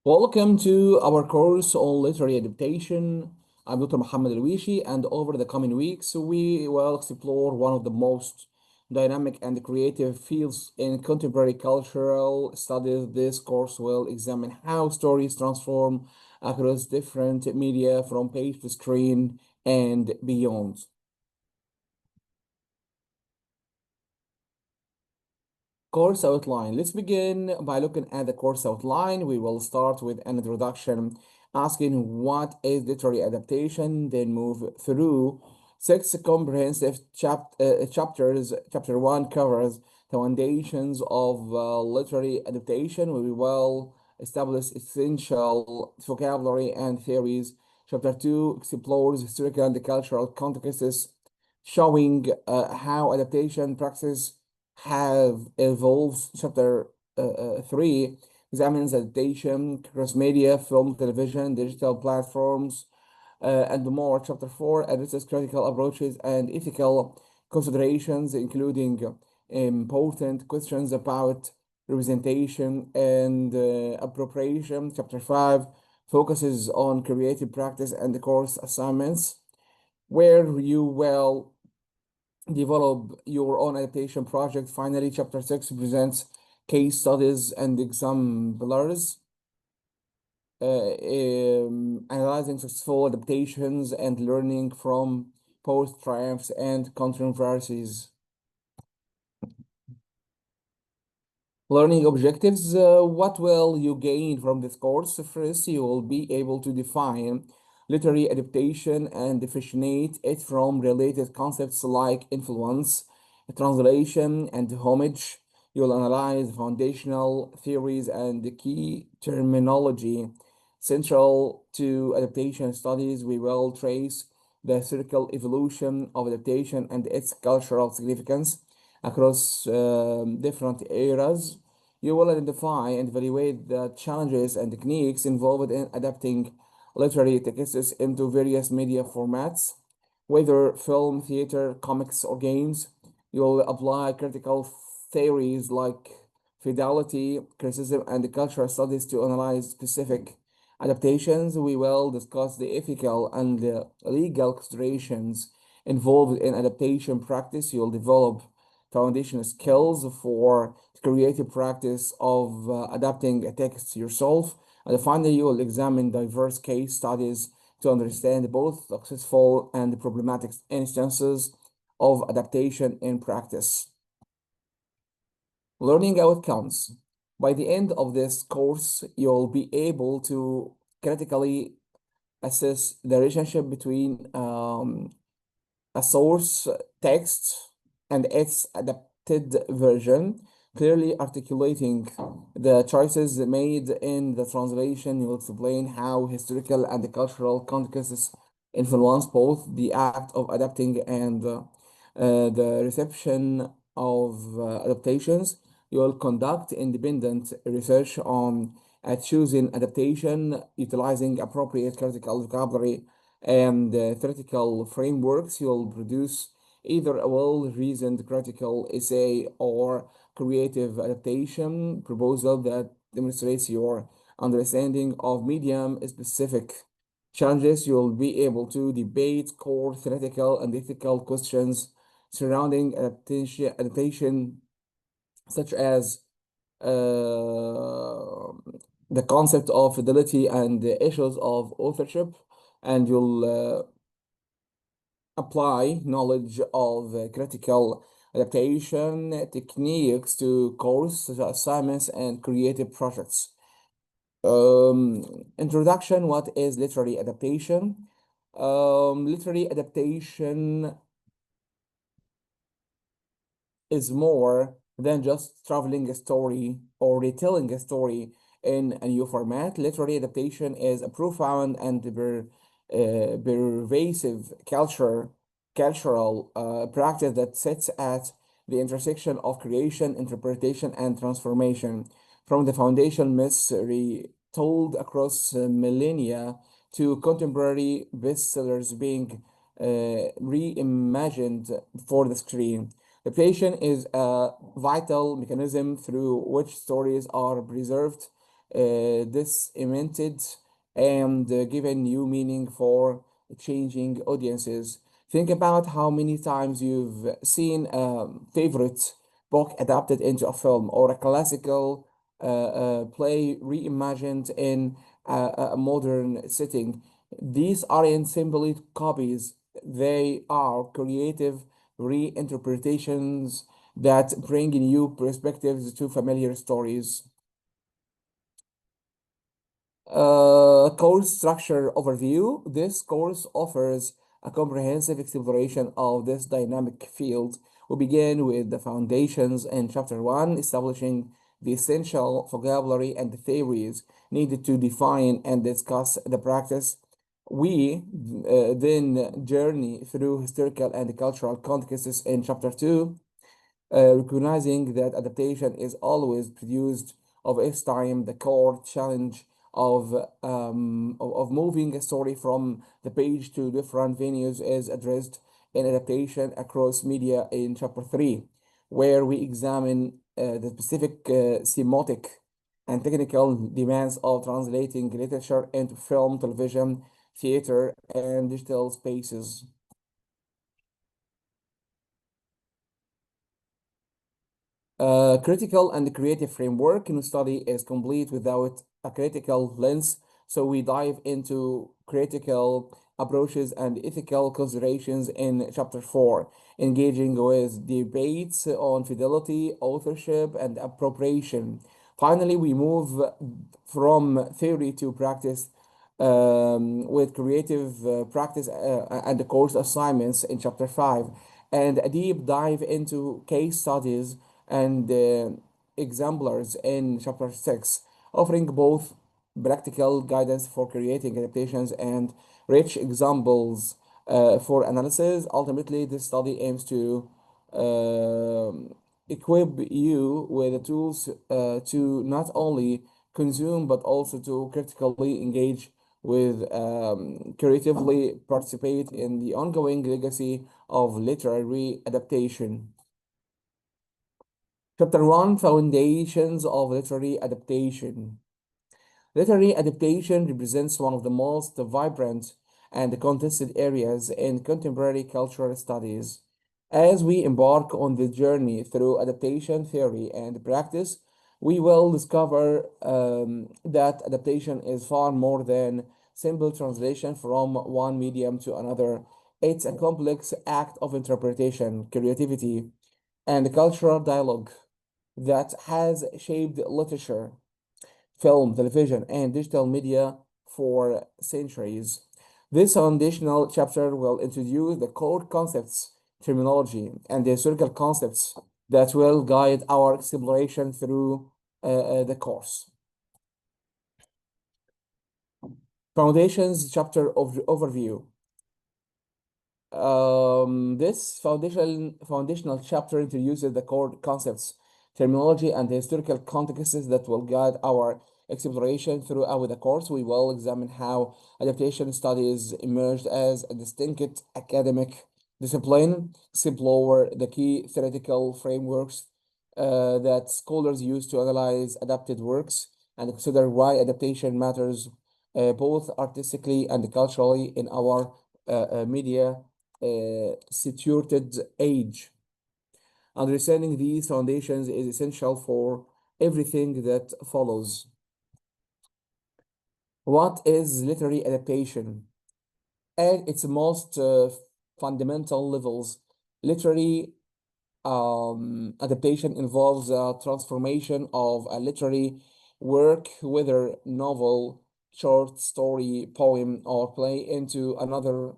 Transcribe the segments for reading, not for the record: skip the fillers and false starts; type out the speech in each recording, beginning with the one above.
Welcome to our course on literary adaptation. I'm Dr. Muhammad Alwishi, and over the coming weeks, we will explore one of the most dynamic and creative fields in contemporary cultural studies. This course will examine how stories transform across different media from page to screen and beyond. Course outline. Let's begin by looking at the course outline. We will start with an introduction asking what is literary adaptation, then move through six comprehensive chapters. Chapter one covers the foundations of literary adaptation. We will establish essential vocabulary and theories. Chapter two explores historical and cultural contexts, showing how adaptation practices have evolved. Chapter 3 examines adaptation, cross media, film, television, digital platforms, and more. Chapter 4 addresses critical approaches and ethical considerations, including important questions about representation and appropriation. Chapter 5 focuses on creative practice and course assignments, where you will develop your own adaptation project. Finally, chapter 6 presents case studies and exemplars, analyzing successful adaptations and learning from both triumphs and controversies. Learning objectives. What will you gain from this course? First, you will be able to define literary adaptation and differentiate it from related concepts like influence, translation, and homage. You'll analyze foundational theories and the key terminology central to adaptation studies. We will trace the historical evolution of adaptation and its cultural significance across different eras. You will identify and evaluate the challenges and techniques involved in adapting literary texts into various media formats, whether film, theater, comics, or games. You'll apply critical theories like fidelity, criticism, and cultural studies to analyze specific adaptations. We will discuss the ethical and legal considerations involved in adaptation practice. You'll develop foundation skills for creative practice of adapting a text yourself. And finally, you will examine diverse case studies to understand both successful and problematic instances of adaptation in practice. Learning outcomes. By the end of this course, you'll be able to critically assess the relationship between a source text and its adapted version, clearly articulating the choices made in the translation. You will explain how historical and cultural contexts influence both the act of adapting and the reception of adaptations. You will conduct independent research on choosing adaptation, utilizing appropriate critical vocabulary and theoretical frameworks. You'll produce either a well-reasoned critical essay or creative adaptation proposal that demonstrates your understanding of medium-specific challenges. You'll be able to debate core theoretical and ethical questions surrounding adaptation such as the concept of fidelity and the issues of authorship, and you'll apply knowledge of critical adaptation techniques to course assignments and creative projects. Introduction. What is literary adaptation? Literary adaptation is more than just traveling a story or retelling a story in a new format. Literary adaptation is a profound and pervasive cultural practice that sits at the intersection of creation, interpretation, and transformation. From the foundation myths retold across millennia to contemporary bestsellers being reimagined for the screen. Adaptation is a vital mechanism through which stories are preserved, disseminated and given new meaning for changing audiences. Think about how many times you've seen a favorite book adapted into a film or a classical play reimagined in a modern setting. These aren't simply copies, they are creative reinterpretations that bring new perspectives to familiar stories. Course structure overview. This course offers a comprehensive exploration of this dynamic field. We begin with the foundations in chapter 1, establishing the essential vocabulary and the theories needed to define and discuss the practice. We then journey through historical and cultural contexts in chapter 2, recognizing that adaptation is always produced of its time. The core challenge of moving a story from the page to different venues is addressed in adaptation across media in chapter 3, where we examine the specific semiotic and technical demands of translating literature into film, television, theater, and digital spaces. Critical and creative framework in study is complete without a critical lens, so we dive into critical approaches and ethical considerations in chapter 4, engaging with debates on fidelity, authorship, and appropriation. Finally, we move from theory to practice with creative practice and the course assignments in chapter 5, and a deep dive into case studies and exemplars in chapter 6, offering both practical guidance for creating adaptations and rich examples for analysis. Ultimately, this study aims to equip you with the tools to not only consume but also to critically engage with creatively participate in the ongoing legacy of literary adaptation. Chapter 1, Foundations of Literary Adaptation. Literary adaptation represents one of the most vibrant and contested areas in contemporary cultural studies. As we embark on the journey through adaptation theory and practice, we will discover that adaptation is far more than simple translation from one medium to another. It's a complex act of interpretation, creativity, and cultural dialogue that has shaped literature, film, television, and digital media for centuries. This foundational chapter will introduce the core concepts, terminology, and the historical concepts that will guide our exploration through the course. Foundations chapter overview. This foundational chapter introduces the core concepts, terminology, and the historical contexts that will guide our exploration throughout the course. We will examine how adaptation studies emerged as a distinct academic discipline, explore the key theoretical frameworks that scholars use to analyze adapted works, and consider why adaptation matters both artistically and culturally in our media situated age. Understanding these foundations is essential for everything that follows. What is literary adaptation? At its most fundamental levels, literary adaptation involves a transformation of a literary work, whether novel, short story, poem, or play, into another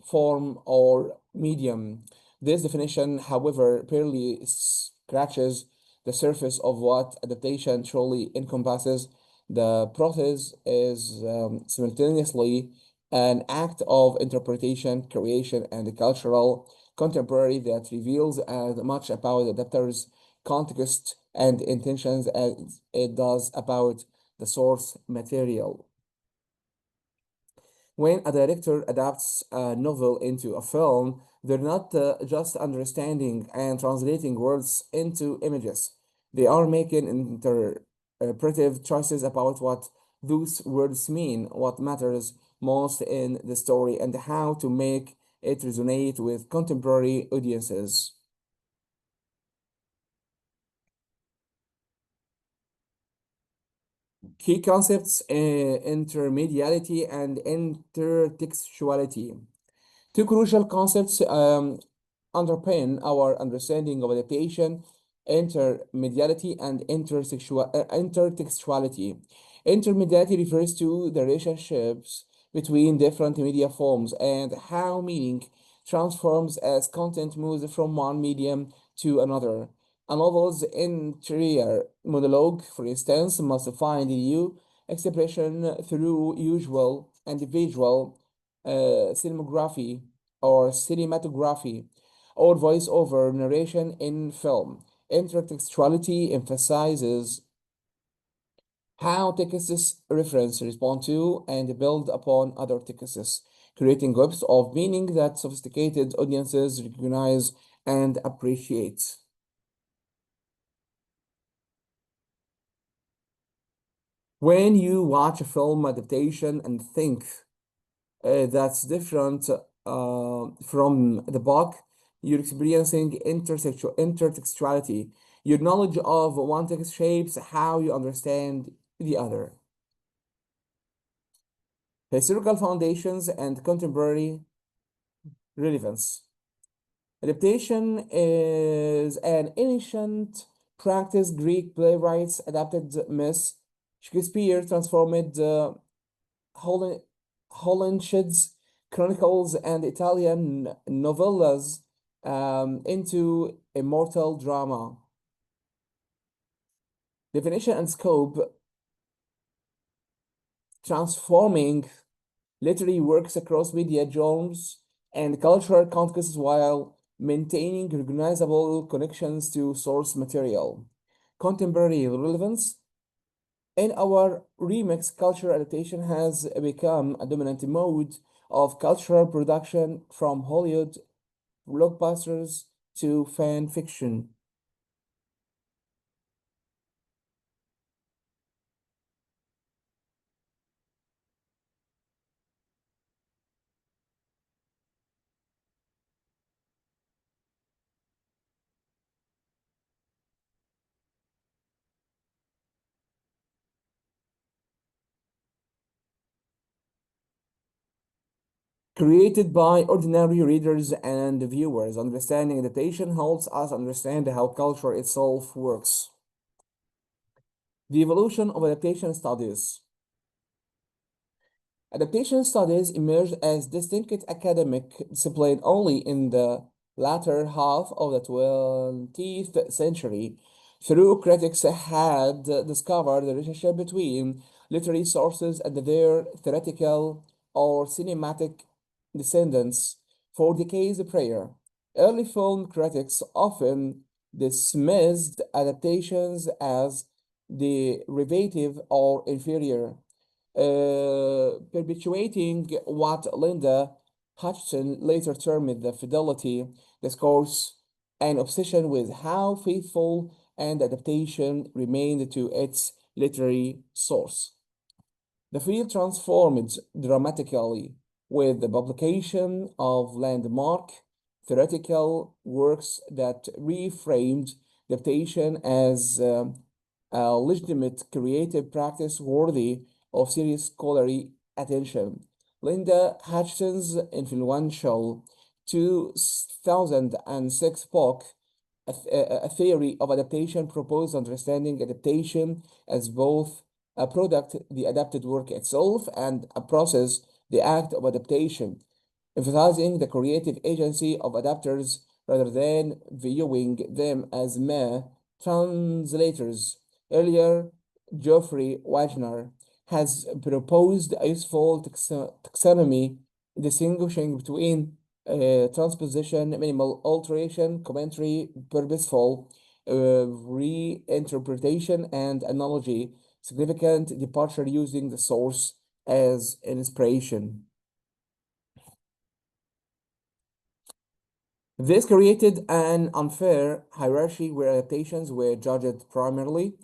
form or medium. This definition, however, barely scratches the surface of what adaptation truly encompasses. The process is simultaneously an act of interpretation, creation, and cultural contemporary that reveals as much about the adapter's context and intentions as it does about the source material. When a director adapts a novel into a film, they're not just understanding and translating words into images. They are making interpretive choices about what those words mean, what matters most in the story, and how to make it resonate with contemporary audiences. Key concepts, intermediality and intertextuality. Two crucial concepts underpin our understanding of adaptation: intermediality and intertextuality. Intermediality refers to the relationships between different media forms and how meaning transforms as content moves from one medium to another. A novel's interior monologue, for instance, must find new expression through usual and visual cinematography or cinematography or voice-over narration in film. Intertextuality emphasizes how texts reference, respond to, and build upon other texts, creating webs of meaning that sophisticated audiences recognize and appreciate. When you watch a film adaptation and think that's different from the book, you're experiencing intertextuality. Your knowledge of one text shapes how you understand the other. Historical foundations and contemporary relevance. Adaptation is an ancient practice. Greek playwrights adapted myths. Shakespeare transformed Holinshed's chronicles and Italian novellas into immortal drama. Definition and scope: transforming literary works across media genres and cultural contexts while maintaining recognizable connections to source material. Contemporary relevance: in our remix, culture adaptation has become a dominant mode of cultural production, from Hollywood blockbusters to fan fiction. Created by ordinary readers and viewers, understanding adaptation helps us understand how culture itself works. The evolution of adaptation studies. Adaptation studies emerged as distinct academic discipline only in the latter half of the 20th century, through critics had discovered the relationship between literary sources and their theoretical or cinematic descendants for decades prior. Early film critics often dismissed adaptations as derivative or inferior, perpetuating what Linda Hutchinson later termed the fidelity discourse, an obsession with how faithful and adaptation remained to its literary source. The field transformed dramatically with the publication of landmark theoretical works that reframed adaptation as a legitimate creative practice worthy of serious scholarly attention. Linda Hutchinson's influential 2006 book, a Theory of Adaptation, proposed understanding adaptation as both a product, the adapted work itself, and a process, the act of adaptation, emphasizing the creative agency of adapters rather than viewing them as mere translators. Earlier, Geoffrey Wagner has proposed a useful taxonomy distinguishing between transposition, minimal alteration, commentary, purposeful reinterpretation, and analogy, significant departure using the source as inspiration. This created an unfair hierarchy where adaptations were judged primarily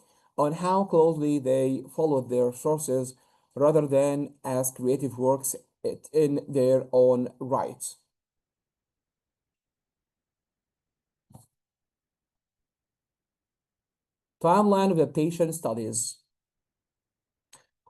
on how closely they followed their sources rather than as creative works in their own right. Timeline of adaptation studies.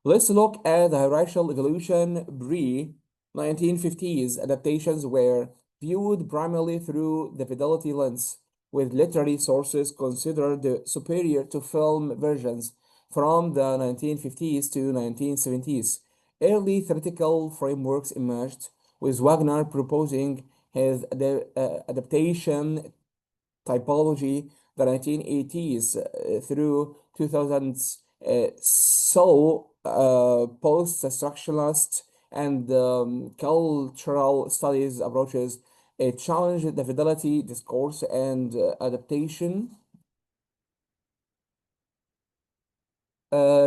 Let's look at the hierarchical evolution pre-1950s. Adaptations were viewed primarily through the fidelity lens, with literary sources considered superior to film versions from the 1950s to 1970s. Early theoretical frameworks emerged, with Wagner proposing his adaptation typology, the 1980s through 2000s saw post-structuralist and cultural studies approaches challenged the fidelity discourse and adaptation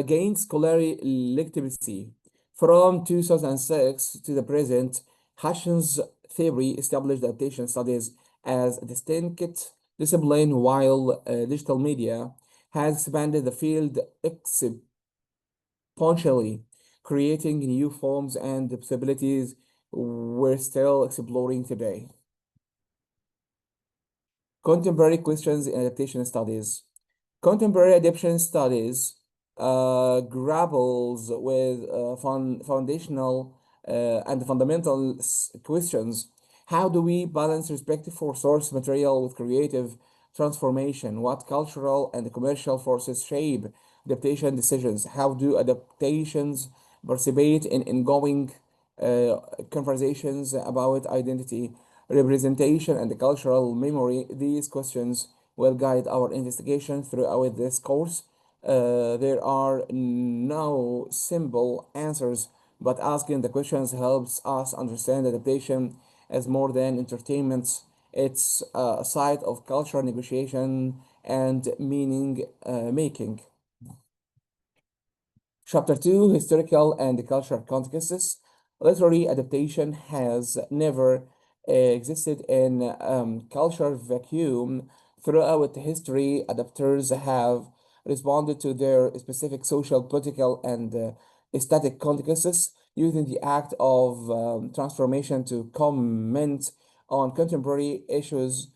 gained scholarly legitimacy. From 2006 to the present, Hashim's theory established adaptation studies as a distinct discipline, while digital media has expanded the field exponentially, creating new forms and possibilities we're still exploring today. Contemporary questions in adaptation studies. Contemporary adaptation studies grapples with foundational and fundamental questions. How do we balance respect for source material with creative transformation? What cultural and commercial forces shape adaptation decisions? How do adaptations participate in ongoing uh, conversations about identity, representation, and cultural memory? These questions will guide our investigation throughout this course. There are no simple answers, but asking the questions helps us understand adaptation as more than entertainment. It's a site of cultural negotiation and meaning making. Chapter 2, Historical and Cultural Contexts. Literary adaptation has never existed in cultural vacuum. Throughout history, adapters have responded to their specific social, political, and aesthetic contexts using the act of transformation to comment on contemporary issues,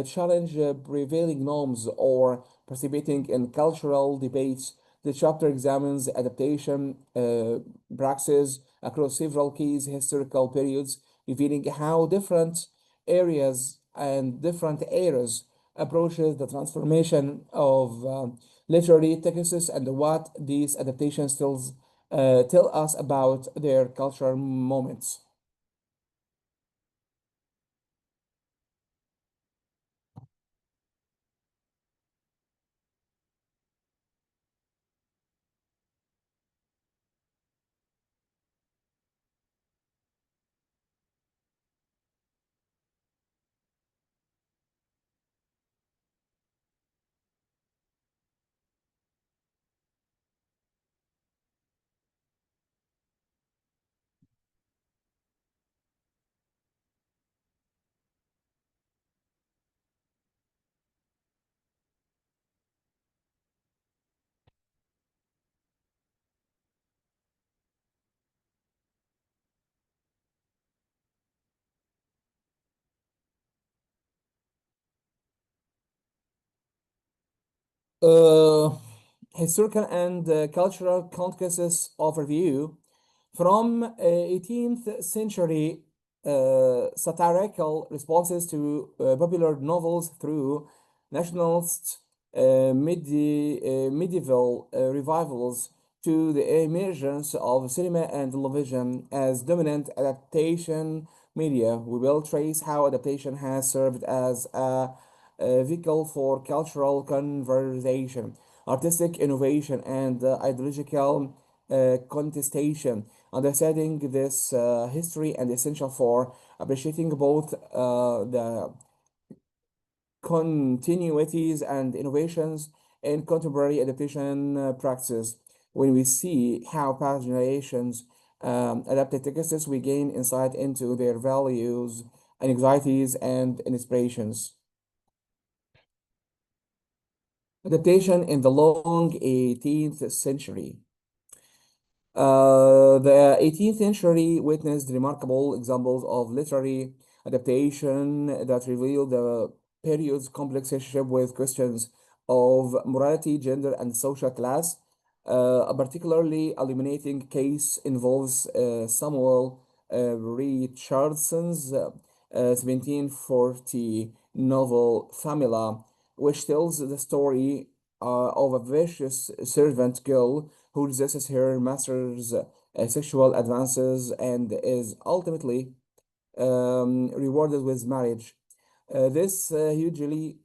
challenge prevailing norms, or participating in cultural debates. The chapter examines adaptation practices across several key historical periods, revealing how different areas and different eras approaches the transformation of literary texts and what these adaptations tell us about their cultural moments. Uh, Historical and cultural contexts overview. From 18th century satirical responses to popular novels through nationalist medieval revivals to the emergence of cinema and television as dominant adaptation media, we will trace how adaptation has served as a vehicle for cultural conversation, artistic innovation, and ideological contestation. Understanding this history and essential for appreciating both the continuities and innovations in contemporary adaptation practices. When we see how past generations adapted texts, we gain insight into their values, anxieties, and inspirations. Adaptation in the long 18th century. The 18th century witnessed remarkable examples of literary adaptation that revealed the period's complex relationship with questions of morality, gender, and social class. A particularly illuminating case involves Samuel Richardson's 1740 novel Famila, which tells the story of a vicious servant girl who resists her master's sexual advances and is ultimately rewarded with marriage. This hugely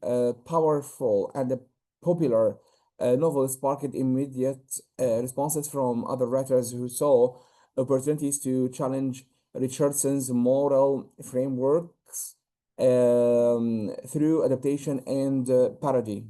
powerful and popular novel sparked immediate responses from other writers who saw opportunities to challenge Richardson's moral frameworks through adaptation and parody.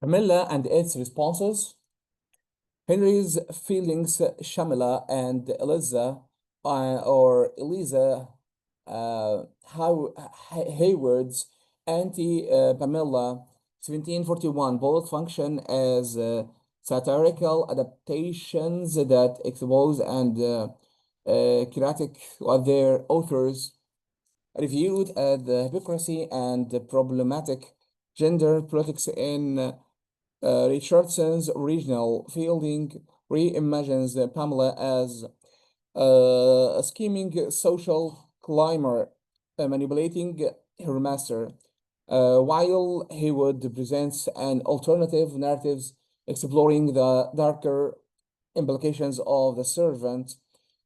Camilla and its responses. Henry's feelings, Shamila and Eliza, or Eliza Hayward's anti-Pamela 1741, both function as satirical adaptations that expose and critique what their authors reviewed as the hypocrisy and the problematic gender politics in Richardson's original fielding reimagines Pamela as a scheming social climber manipulating her master, while Haywood presents an alternative narratives exploring the darker implications of the servant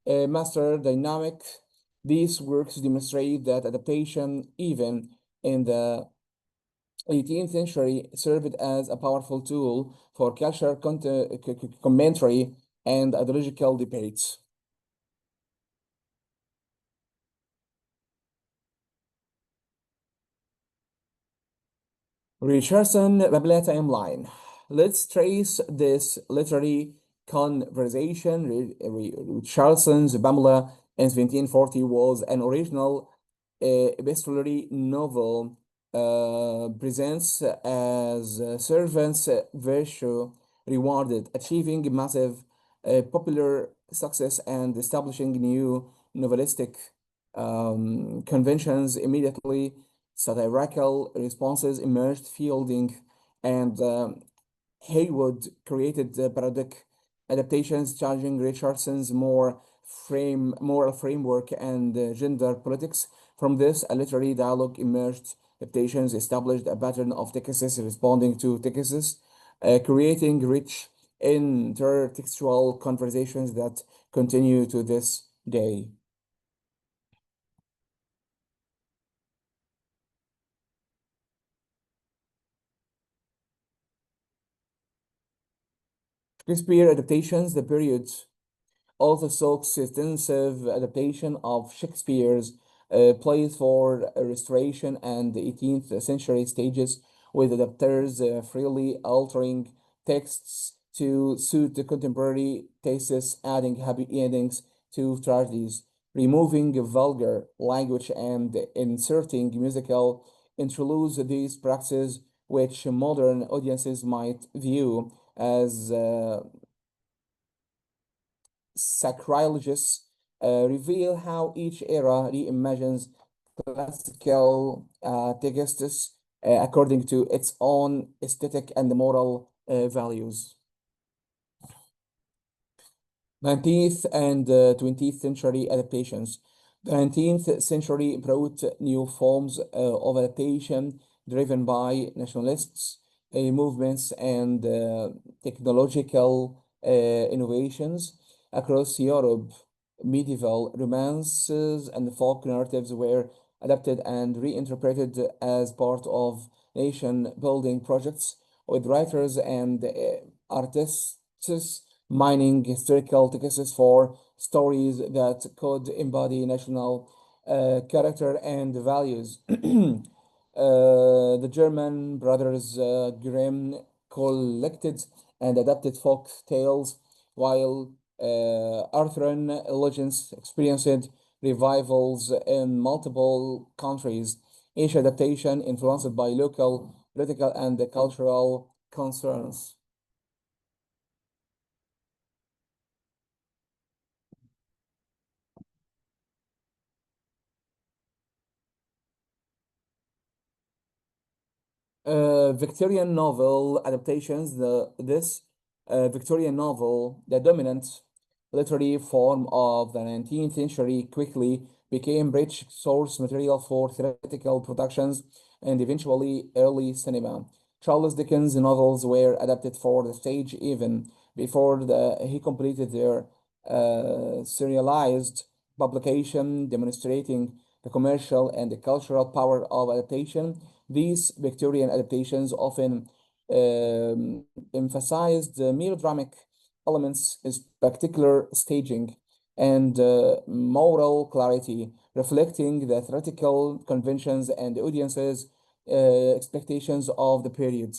master dynamic. These works demonstrate that adaptation, even in the 18th century, served as a powerful tool for cultural commentary and ideological debates. Richardson Babylon timeline. Let's trace this literary conversation. Richardson's Pamela in 1740 was an original epistolary novel presents as servants virtue rewarded, achieving massive popular success and establishing new novelistic conventions immediately. Satirical responses emerged, fielding and Haywood created the parodic adaptations challenging Richardson's moral framework and gender politics. From this, a literary dialogue emerged. Adaptations established a pattern of texts responding to texts, creating rich intertextual conversations that continue to this day. Shakespeare adaptations, the period also saw extensive adaptation of Shakespeare's plays for Restoration and the 18th century stages, with adapters freely altering texts to suit the contemporary tastes, adding happy endings to tragedies, removing vulgar language, and inserting musical interludes. These practices, which modern audiences might view as sacrilegious, reveal how each era reimagines classical texts according to its own aesthetic and moral values. 19th and 20th century adaptations. The 19th century brought new forms of adaptation driven by nationalists, movements and technological innovations across Europe. Medieval romances and folk narratives were adapted and reinterpreted as part of nation building projects, with writers and artists mining historical texts for stories that could embody national character and values. The German brothers Grimm collected and adapted folk tales, while Arthurian legends experienced revivals in multiple countries. Each adaptation influenced by local political and cultural concerns. Victorian novel adaptations. This Victorian novel, the dominant literary form of the 19th century, quickly became rich source material for theatrical productions and eventually early cinema. Charles Dickens' novels were adapted for the stage even before he completed their serialized publication, demonstrating the commercial and the cultural power of adaptation. These Victorian adaptations often emphasized the melodramatic elements, spectacular staging, and moral clarity, reflecting the theatrical conventions and the audience's expectations of the period.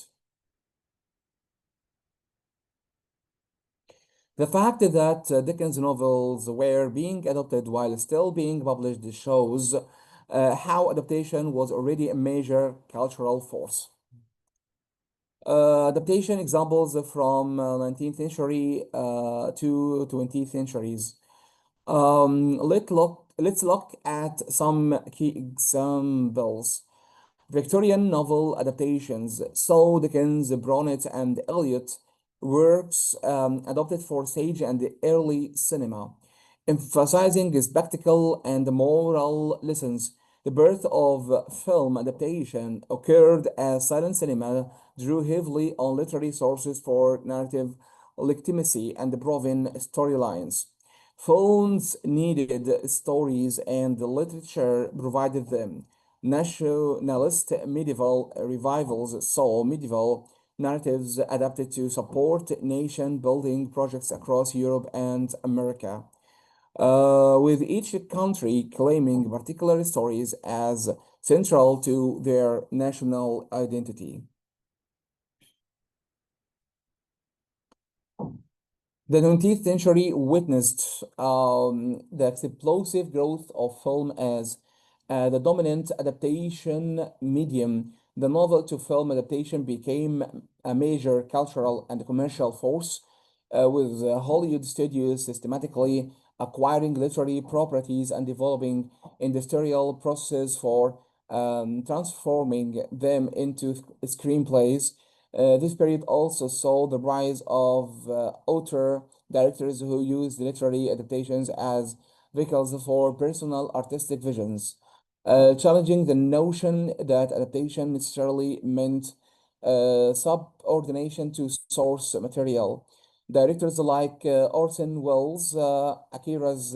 The fact that Dickens' novels were being adapted while still being published shows how adaptation was already a major cultural force. Adaptation examples from 19th century to 20th centuries. Let's look at some key examples. Victorian novel adaptations. So Dickens, Brontë, and Eliot works adapted for stage and the early cinema, emphasizing spectacle and moral lessons. The birth of film adaptation occurred as silent cinema drew heavily on literary sources for narrative legitimacy and proven storylines. Films needed stories, and the literature provided them. Nationalist medieval revivals saw medieval narratives adapted to support nation building projects across Europe and America, with each country claiming particular stories as central to their national identity. The 19th century witnessed the explosive growth of film as the dominant adaptation medium. The novel to film adaptation became a major cultural and commercial force, with Hollywood studios systematically acquiring literary properties and developing industrial processes for transforming them into screenplays. This period also saw the rise of author directors who used literary adaptations as vehicles for personal artistic visions, challenging the notion that adaptation necessarily meant subordination to source material. Directors like Orson Welles, Akira's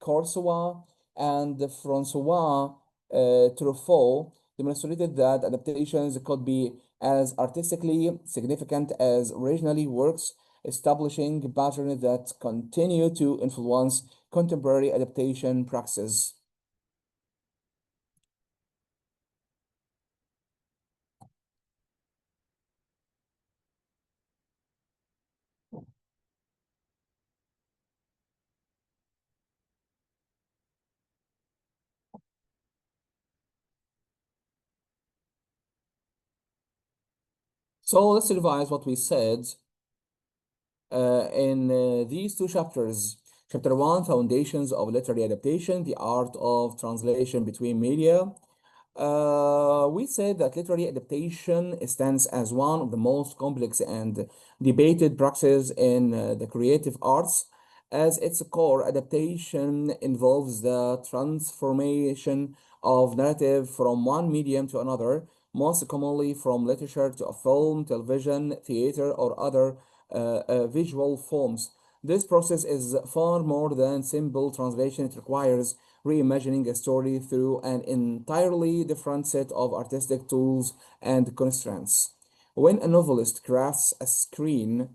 Kurosawa, and Francois Truffaut demonstrated that adaptations could be as artistically significant as originally works, establishing patterns that continue to influence contemporary adaptation practices. So let's revise what we said in these two chapters. Chapter 1, Foundations of Literary Adaptation, the Art of Translation Between Media. We said that literary adaptation stands as one of the most complex and debated practices in the creative arts. As its core, adaptation involves the transformation of narrative from one medium to another, most commonly from literature to a film, television, theater, or other visual forms. This process is far more than simple translation. It requires reimagining a story through an entirely different set of artistic tools and constraints. When a novelist crafts a screen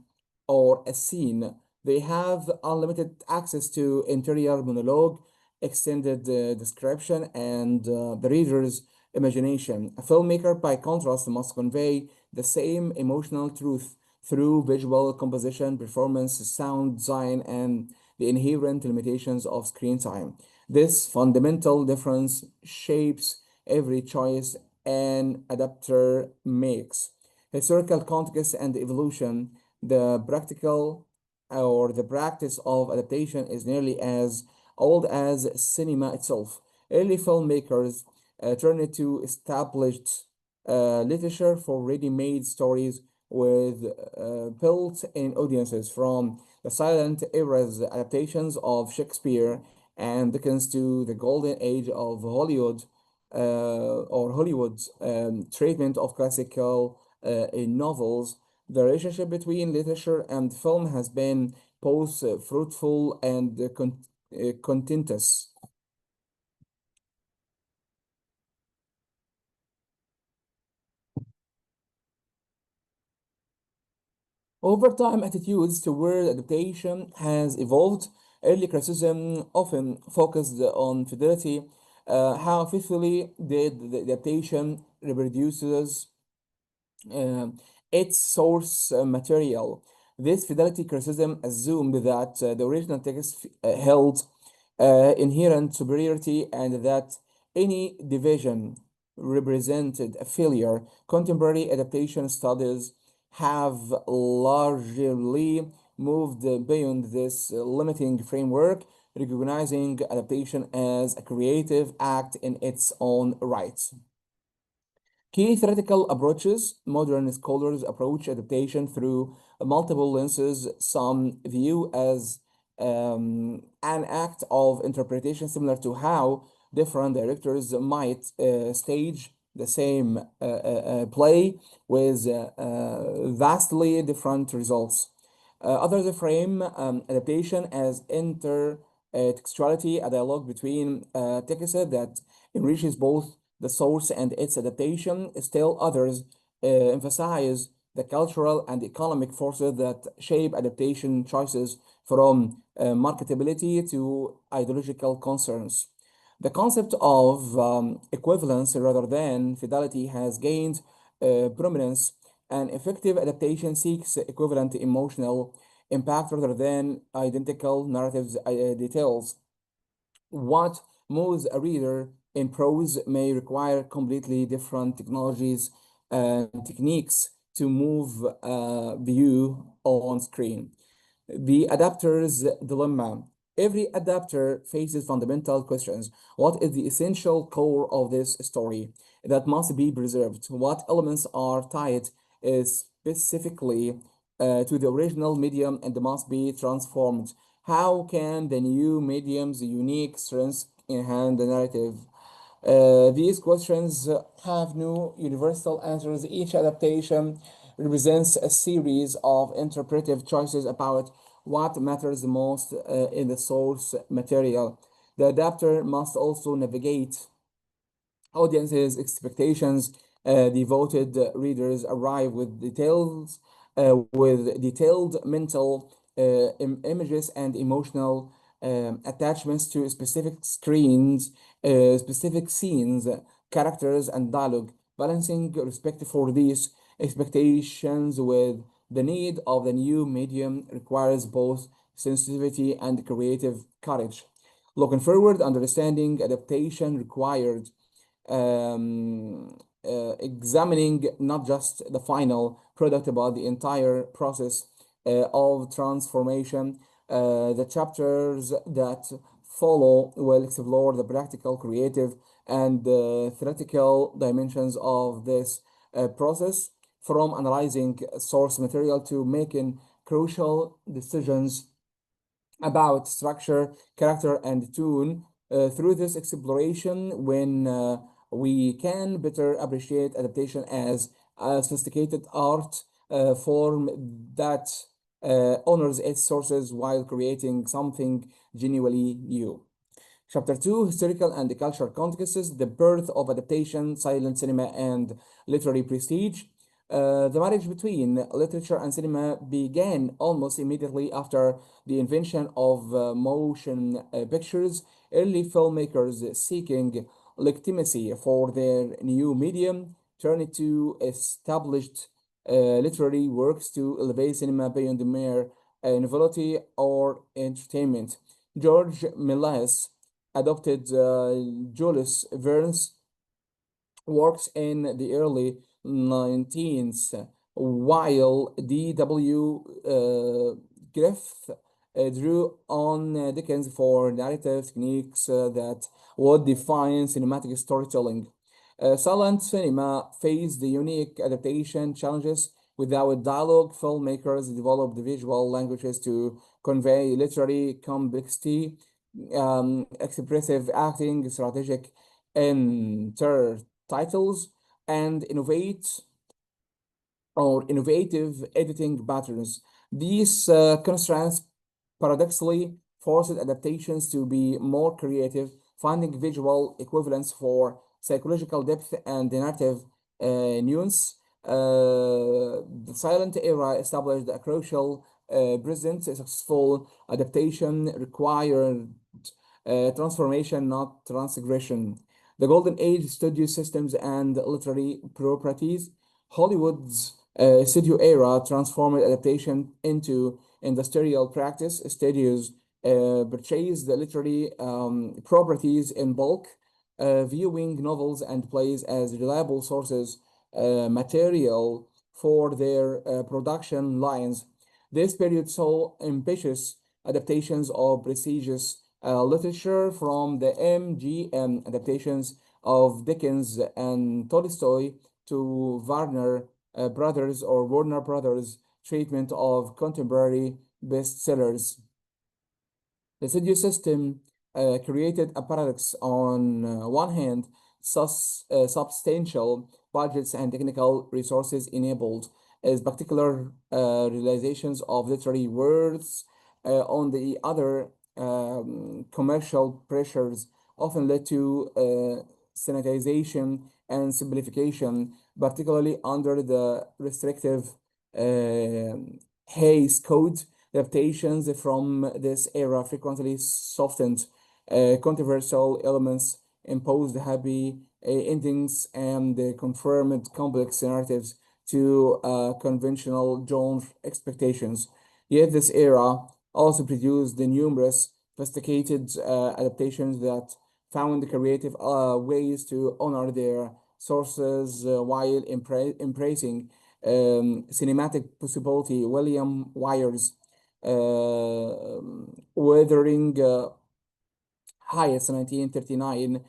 or a scene, they have unlimited access to interior monologue, extended description, and the reader's imagination. A filmmaker, by contrast, must convey the same emotional truth through visual composition, performance, sound design, and the inherent limitations of screen time. This fundamental difference shapes every choice an adapter makes. Historical context and evolution, the practical or the practice of adaptation is nearly as old as cinema itself. Early filmmakers turned to established literature for ready-made stories with built-in audiences, from the silent era's adaptations of Shakespeare and Dickens to the golden age of Hollywood's treatment of classical in novels. The relationship between literature and film has been both fruitful and contentious. Over time, attitudes toward adaptation has evolved. Early criticism often focused on fidelity, how faithfully did the adaptation reproduces um, its source material. This fidelity criticism assumed that the original text held inherent superiority and that any division represented a failure. Contemporary adaptation studies have largely moved beyond this limiting framework, recognizing adaptation as a creative act in its own right. Key theoretical approaches. Modern scholars approach adaptation through multiple lenses. Some view as an act of interpretation, similar to how different directors might stage the same play with vastly different results. Others frame adaptation as intertextuality, a dialogue between texts that enriches both the source and its adaptation. Still others emphasize the cultural and economic forces that shape adaptation choices, from marketability to ideological concerns. The concept of equivalence rather than fidelity has gained prominence. An effective adaptation seeks equivalent emotional impact rather than identical narrative details. What moves a reader in prose may require completely different technologies and techniques to move view on screen. The adapter's dilemma. Every adapter faces fundamental questions. What is the essential core of this story that must be preserved? What elements are tied specifically to the original medium and must be transformed? How can the new medium's unique strengths enhance the narrative? These questions have no universal answers. Each adaptation represents a series of interpretive choices about what matters the most in the source material. The adapter must also navigate audiences' expectations. Devoted readers arrive with detailed mental images and emotional attachments to specific screens, specific scenes, characters, and dialogue. Balancing respect for these expectations with the need of the new medium requires both sensitivity and creative courage. Looking forward, understanding adaptation required examining not just the final product but the entire process of transformation. The chapters that follow will explore the practical, creative, and theoretical dimensions of this process, from analyzing source material to making crucial decisions about structure, character, and tone. Through this exploration, when we can better appreciate adaptation as a sophisticated art form that honors its sources while creating something genuinely new. Chapter 2, Historical and Cultural Contexts, the birth of adaptation, silent cinema, and literary prestige. The marriage between literature and cinema began almost immediately after the invention of motion pictures. Early filmmakers seeking legitimacy for their new medium turned to established literary works to elevate cinema beyond mere novelty or entertainment. George Méliès adopted Jules Verne's works in the early 19th, while D.W. Griffith drew on Dickens for narrative techniques that would define cinematic storytelling. Silent cinema faced the unique adaptation challenges. Without dialogue, filmmakers developed visual languages to convey literary complexity, expressive acting, strategic intertitles, and innovative editing patterns. These constraints paradoxically forced adaptations to be more creative, finding visual equivalents for psychological depth and narrative nuance. The silent era established a crucial precedent. A successful adaptation required transformation, not transgression. The Golden Age studio systems and literary properties. Hollywood's studio era transformed adaptation into industrial practice. Studios purchased the literary properties in bulk, viewing novels and plays as reliable sources material for their production lines. This period saw ambitious adaptations of prestigious literature, from the MGM adaptations of Dickens and Tolstoy to Warner Brothers treatment of contemporary bestsellers. The studio system created a paradox. On one hand, substantial budgets and technical resources enabled spectacular realizations of literary words. On the other, commercial pressures often led to sanitization and simplification, particularly under the restrictive uh, Hays Code. Adaptations from this era frequently softened controversial elements, imposed happy endings, and confirmed complex narratives to conventional genre expectations. Yet this era also produced the numerous sophisticated adaptations that found creative ways to honor their sources while embracing cinematic possibility. William Wyers Wuthering Heights, 1939,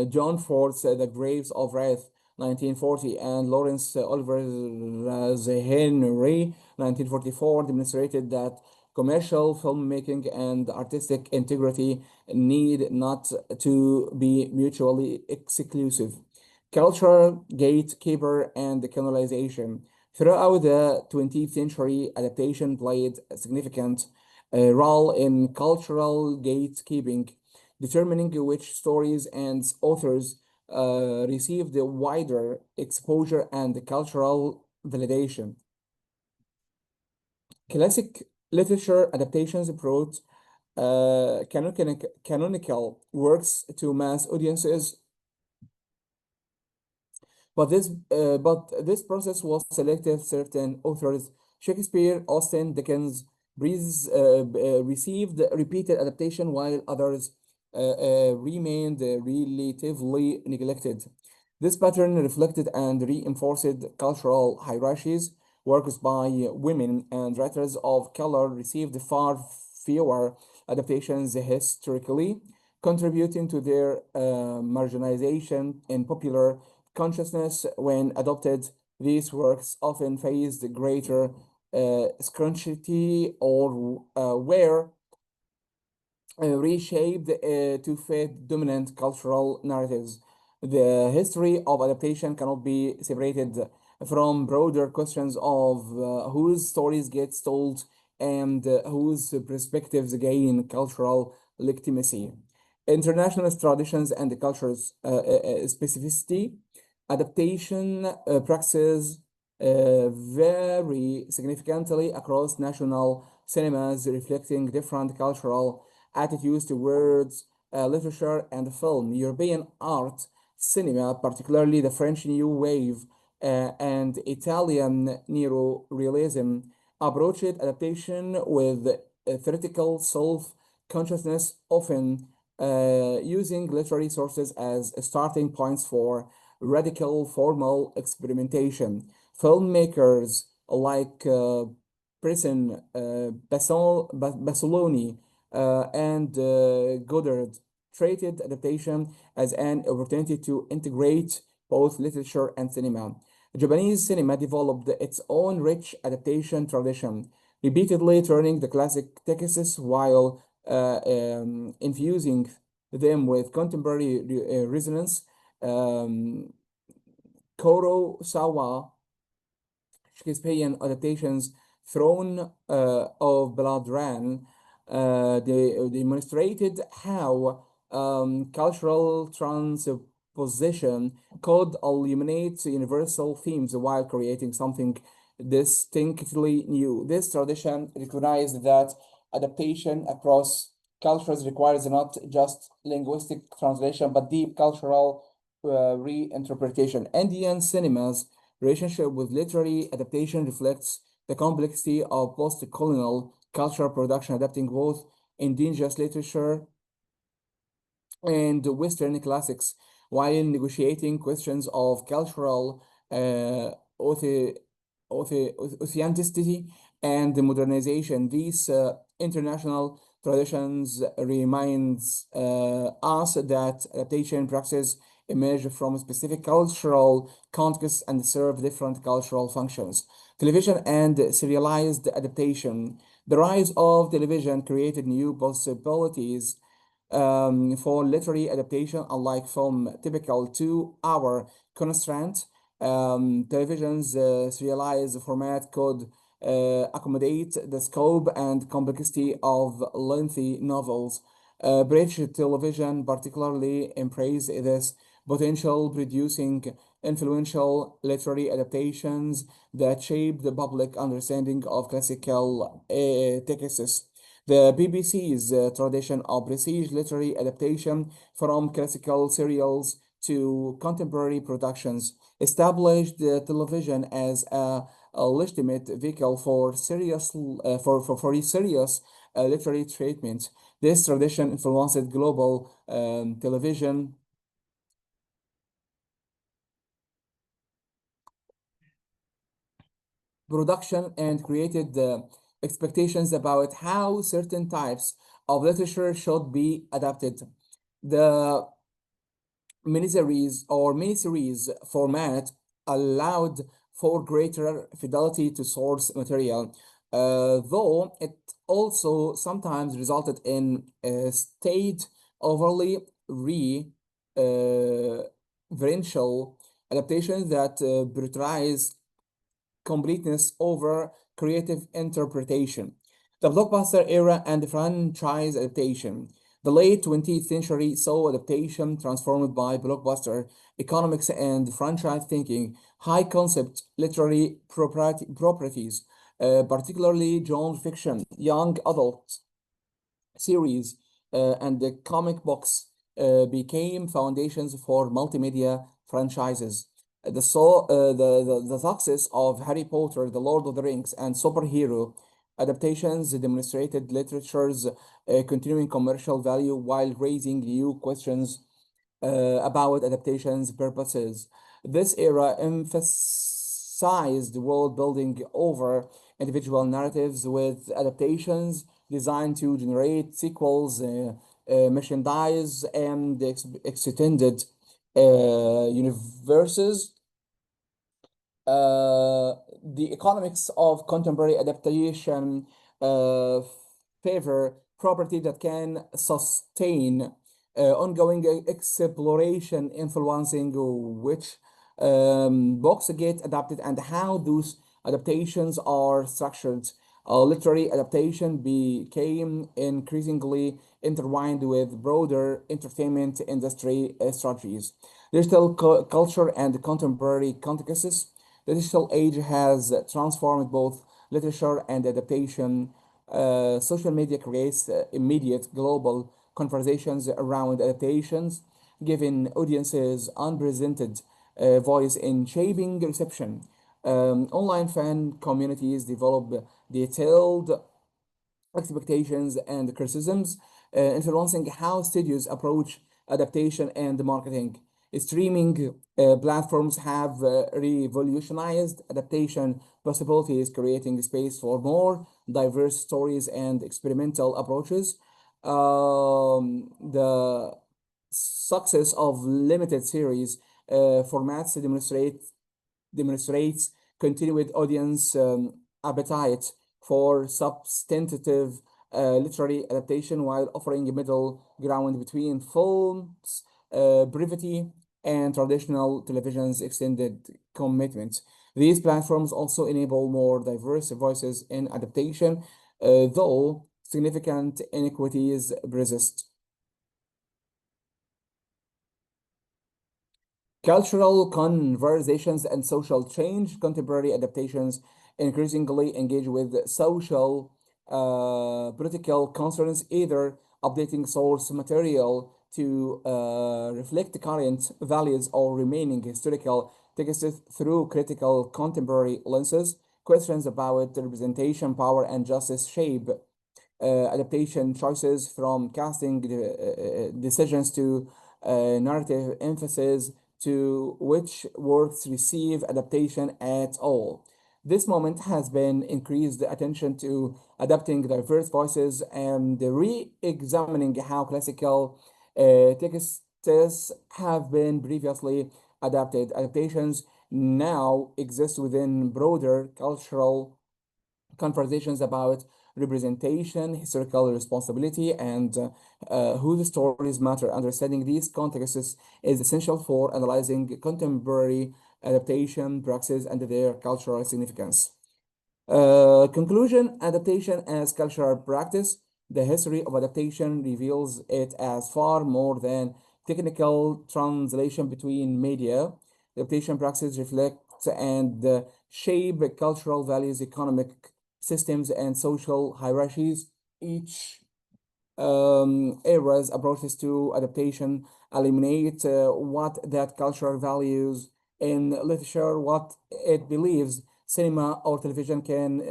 John Ford's The Graves of Wrath, 1940, and Lawrence Oliver's Henry, 1944, demonstrated that commercial filmmaking and artistic integrity need not to be mutually exclusive. Cultural gatekeeper and colonization. Throughout the 20th century, adaptation played a significant role in cultural gatekeeping, determining which stories and authors received wider exposure and cultural validation. Classic literature adaptations brought canonical works to mass audiences, but this process was selective. Certain authors, Shakespeare, Austen, Dickens, received repeated adaptation, while others remained relatively neglected. This pattern reflected and reinforced cultural hierarchies. Works by women and writers of color received far fewer adaptations historically, contributing to their marginalization in popular consciousness. When adopted, these works often faced greater scrutiny or were reshaped to fit dominant cultural narratives. The history of adaptation cannot be separated from broader questions of whose stories get told and whose perspectives gain cultural legitimacy. International traditions and the culture's specificity, adaptation practices vary significantly across national cinemas, reflecting different cultural attitudes towards literature and film. European art cinema, particularly the French New Wave and Italian Neorealism, approached adaptation with theoretical self-consciousness, often using literary sources as starting points for radical formal experimentation. Filmmakers like Bresson, Basoloni, and Goddard treated adaptation as an opportunity to integrate both literature and cinema. Japanese cinema developed its own rich adaptation tradition, repeatedly turning the classic texts while infusing them with contemporary resonance. Um, Kurosawa Shakespearean adaptations, Throne of Blood Ran, they demonstrated how cultural transposition could illuminate universal themes while creating something distinctly new. This tradition recognized that adaptation across cultures requires not just linguistic translation, but deep cultural reinterpretation. Indian cinemas relationship with literary adaptation reflects the complexity of post-colonial cultural production, adapting both indigenous literature and Western classics while negotiating questions of cultural uh, authi- authenticity and modernization. These international traditions reminds us that adaptation practices emerge from specific cultural contexts and serve different cultural functions. Television and serialized adaptation. The rise of television created new possibilities for literary adaptation, unlike film typical to our constraint. Television's serialized format could accommodate the scope and complexity of lengthy novels. British television particularly embraces this potential, producing influential literary adaptations that shape the public understanding of classical texts. The BBC's tradition of prestige literary adaptation from classical serials to contemporary productions established television as a legitimate vehicle for serious literary treatment. This tradition influenced global television production and created expectations about how certain types of literature should be adapted. The miniseries format allowed for greater fidelity to source material, though it also sometimes resulted in state overly reverential adaptations that prioritize completeness over creative interpretation. The blockbuster era and franchise adaptation. The late 20th century saw adaptation transformed by blockbuster economics and franchise thinking, high concept literary properties, particularly genre fiction, young adult series, and the comic books became foundations for multimedia franchises. The success of Harry Potter, The Lord of the Rings, and superhero adaptations demonstrated literature's continuing commercial value while raising new questions about adaptation's purposes. This era emphasized world building over individual narratives with adaptations designed to generate sequels, merchandise, and extended universes. The economics of contemporary adaptation uh, favor property that can sustain ongoing exploration influencing which books get adapted and how those adaptations are structured. Literary adaptation became increasingly intertwined with broader entertainment industry strategies. Digital culture and contemporary contexts. The digital age has transformed both literature and adaptation. Social media creates immediate global conversations around adaptations, giving audiences unprecedented voice in shaping reception. Online fan communities develop detailed expectations and criticisms, influencing how studios approach adaptation and marketing. Streaming platforms have revolutionized adaptation possibilities, creating space for more diverse stories and experimental approaches. The success of limited series formats demonstrates continued audience appetite for substantive literary adaptation while offering a middle ground between films, brevity, and traditional television's extended commitment. These platforms also enable more diverse voices in adaptation, though significant inequities persist. Cultural conversations and social change, contemporary adaptations increasingly engage with social, political concerns, either updating source material to reflect current values or remaining historical texts through critical contemporary lenses. Questions about representation, power, and justice shape adaptation choices from casting decisions to narrative emphasis to which works receive adaptation at all. This moment has been increased attention to adapting diverse voices and re-examining how classical texts have been previously adapted. Adaptations now exist within broader cultural conversations about representation, historical responsibility, and who the stories matter. Understanding these contexts is essential for analyzing contemporary adaptation practices and their cultural significance. Conclusion, adaptation as cultural practice. The history of adaptation reveals it as far more than technical translation between media. Adaptation practices reflect and shape cultural values, economic systems, and social hierarchies. Each era's approaches to adaptation eliminate what that culture values in literature, what it believes cinema or television can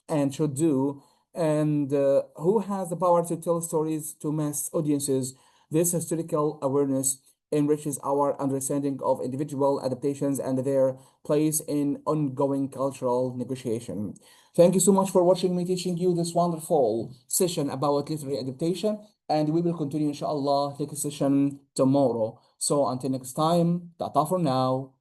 and should do, and who has the power to tell stories to mass audiences. This historical awareness enriches our understanding of individual adaptations and their place in ongoing cultural negotiation. Thank you so much for watching me teaching you this wonderful session about literary adaptation, and we will continue inshallah next session tomorrow. So until next time, tata for now.